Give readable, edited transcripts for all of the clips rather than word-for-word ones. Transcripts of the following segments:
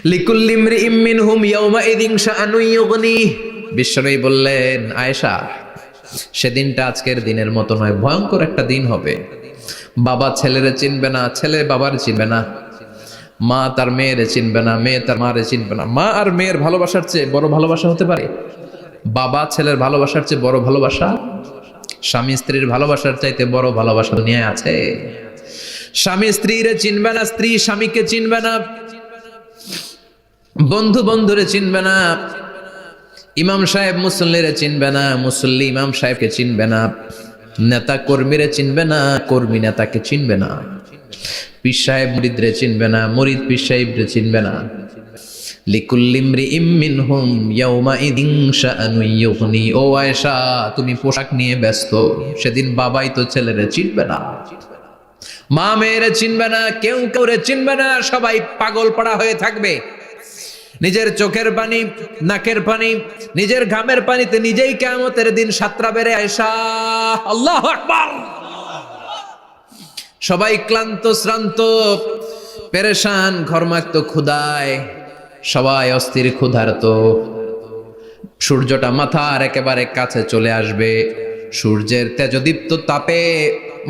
লিকুল্লি ইমরিইম মিনহুম ইয়াওমাইযিন শাআনুন ইউগনিহ। বিশ্বনবী বললেন, আয়েশা, সেদিনটা আজকের দিনের মতো নয়, ভয়ঙ্কর একটা দিন হবে। বাবা ছেলেরে চিনবে না, ছেলে বাবার চিনবে না, মা তার মেয়েরে চিনবে না, মেয়ে তার মারে চিনবে না। মা আর মেয়ের ভালোবাসার চেয়ে বড় ভালোবাসা হতে পারে? বাবা ছেলের ভালোবাসার চেয়ে বড় ভালোবাসা? স্বামী স্ত্রীর ভালোবাসার চাইতে বড় ভালোবাসা দুনিয়ায় আছে? স্বামী স্ত্রীরে চিনবে না, স্ত্রী স্বামীকে চিনবে না, বন্ধু বন্ধুরে চিনবে না, ইমাম সাহেব মুসল্লিরে চিনবে না, মুসল্লি ইমাম সাহেবকে চিনবে না, নেতা কর্মীরে চিনবে না, কর্মী নেতাকে চিনবে না, পীর সাহেব মুরিদরে চিনবে না, মুরিদ পীর সাহেবরে চিনবে না। লিকুল্লি ইমরিইম মিনহুম ইয়াওমাইযিন শাআনুন ইউগনি। ও আয়েশা, তুমি পোশাক নিয়ে ব্যস্ত, সেদিন বাবাই তো ছেলেরে চিনবে না, মা মেয়েরে চিনবে না, কেউ কাউরে চিনবে না, সবাই পাগল পাড়া হয়ে থাকবে। নিজের চোখের পানি, নাকের পানি, নিজের ঘামের পানিতে নিজেই কিয়ামতের দিন সাতরা বেড়ে। আয়েশা, আল্লাহু আকবার। সবাই ক্লান্ত শ্রান্ত, পেরেশান, ঘর্মাক্ত, ক্ষুধায় সবাই অস্থির, ক্ষুধার্ত। সূর্যটা মাথার একেবারে কাছে চলে আসবে, সূর্যের তেজদীপ্ত তাপে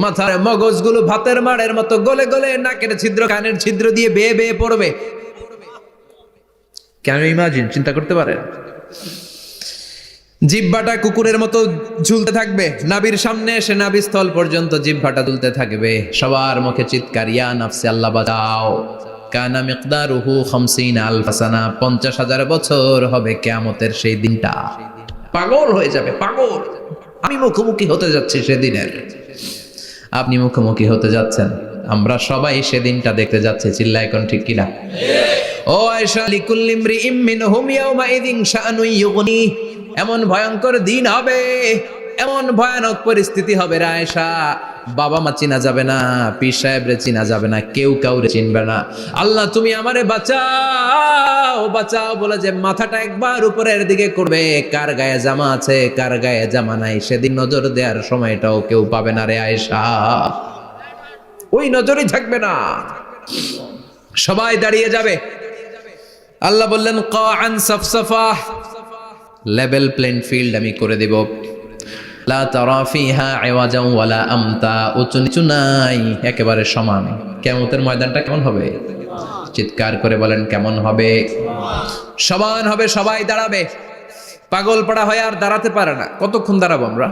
মাথার মগজগুলো ভাতের মাড়ের মতো গলে গলে নাকের ছিদ্র, কানের ছিদ্র দিয়ে বেয়ে বেয়ে পড়বে। কেন ইমাজিন, চিন্তা করতে পারেন? জিহ্বাটা কুকুরের মতো ঝুলতে থাকবে, নাভির সামনে এসে নাভিস্থল পর্যন্ত জিহ্বাটা ঝুলতে থাকবে। সবার মুখে চিৎকার, ইয়া নাফসি আল্লাহ বাঁচাও। কানা মিকদারুহু 50,000 সানা, 50,000 বছর হবে কিয়ামতের সেই দিনটা। পাগল হয়ে যাবে, পাগল। আমি মুখোমুখি হতে যাচ্ছি সেদিনের, আপনি মুখোমুখি হতে যাচ্ছেন, আমরা সবাই সেদিনটা দেখতে যাচ্ছি। চিল্লায় এখন ঠিক কিনা? ও আয়েশা, লিকুল্লি ইমরিইম মিনহুম ইয়াওমাইযিন শাআনুন ইউগনি। এমন ভয়ঙ্কর দিন হবে, এমন ভয়ানক পরিস্থিতি হবে রে আয়েশা, বাবা মা চিনা যাবে না, পীর সাহেবরে চিনা যাবে না, কেউ কাউরে চিনবে না। আল্লাহ তুমি আমারে বাঁচাও, বাঁচাও বলে যে মাথাটা একবার উপরের দিকে করবে, কার গায়ে জামা আছে কার গায়ে জামা নাই, সেদিন নজর দেওয়ার সময়টাও কেউ পাবে না রে আয়েশা। ওই নজরই থাকবে না, সবাই দাঁড়িয়ে যাবে। আল্লাহ বললেন, কাআন সাফসাফা, লেভেল প্লেন ফিল্ড আমি করে দেব। লা তারা ফিহা ইওয়াজান ওয়ালা আমতা, উঁচু নিচু নাই, একেবারে সমান। কিয়ামতের ময়দানটা কেমন হবে? চিৎকার করে বলেন, কেমন হবে? সমান হবে, সবাই দাঁড়াবে। পাগল পাড়া হয়ে আর দাঁড়াতে পারে না। কতক্ষণ দাঁড়াবো আমরা?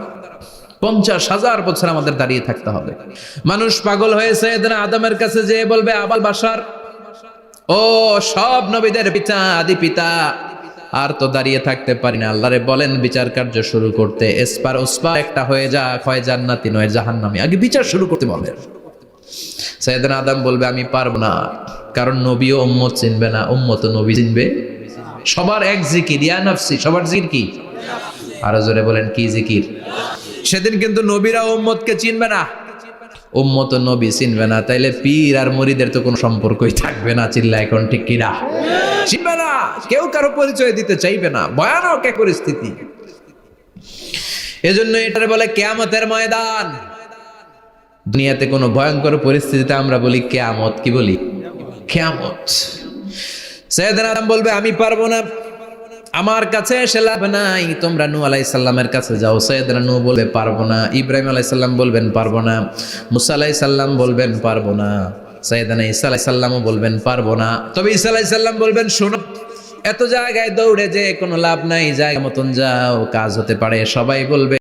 50,000 বছর আমাদের দাঁড়িয়ে থাকতে হবে। মানুষ পাগল হয়েছে, সাইয়েদনা আদমের কাছে যেয়ে বলবে, আবাল বাশার, ও সব নবীদের পিতা, আদি পিতা, আর তো দাঁড়িয়ে থাকতে পারি না, আল্লাহরে বলেন বিচার কার্য শুরু করতে। এসপার ওসপার একটা হয়ে যাক, হয় জান্নাতি নয় জাহান্নামী, আগে বিচার শুরু করতে বলেন। সাইয়েদনা আদম বলবে, আমি পারবো না, কারণ নবীও উম্মত চিনবে না, উম্মত নবী চিনবে। সবার এক জিকির, ইয়া নাফসি, সবার জিকির কি? আরো জোরে বলেন, কি জিকির? সেদিন কিন্তু নবীরা উম্মতকে চিনবে না, উম্মত নবী চিনবে না, তাইলে পীর আর মুরিদের তো কোনো সম্পর্কই থাকবে না। চিল্লা এখন ঠিক কিনা? চিনবে না, কেউ কারো পরিচয় দিতে চাইবে না। ভয়ানক এক পরিস্থিতি। এজন্য এটারে বলে কিয়ামতের ময়দান। দুনিয়াতে কোনো ভয়ঙ্কর পরিস্থিতিতে আমরা বলি কিয়ামত, কি বলি? কিয়ামত। সাইয়েদনা আদম বলবে, আমি পারবো না, আমার কাছে এসে লাভ নাই, তোমরা নূহ আলাইহিস সালামের কাছে যাও। সাইয়েদনা নূহ বলবে, পারবো না। ইব্রাহিম আলাইহিস সালাম বলবেন, পারবো না। মুসা আলাইহিস সালাম বলবেন, পারবো না। সাইয়েদনা ঈসা আলাইহিস সালামও বলবেন, পারবো না। তবে ঈসা আলাইহিস সালাম বলবেন, শোনো, এত জায়গায় দৌড়ে যে কোনো লাভ নাই, জায়গা মতন যাও, কাজ হতে পারে। সবাই বলবে,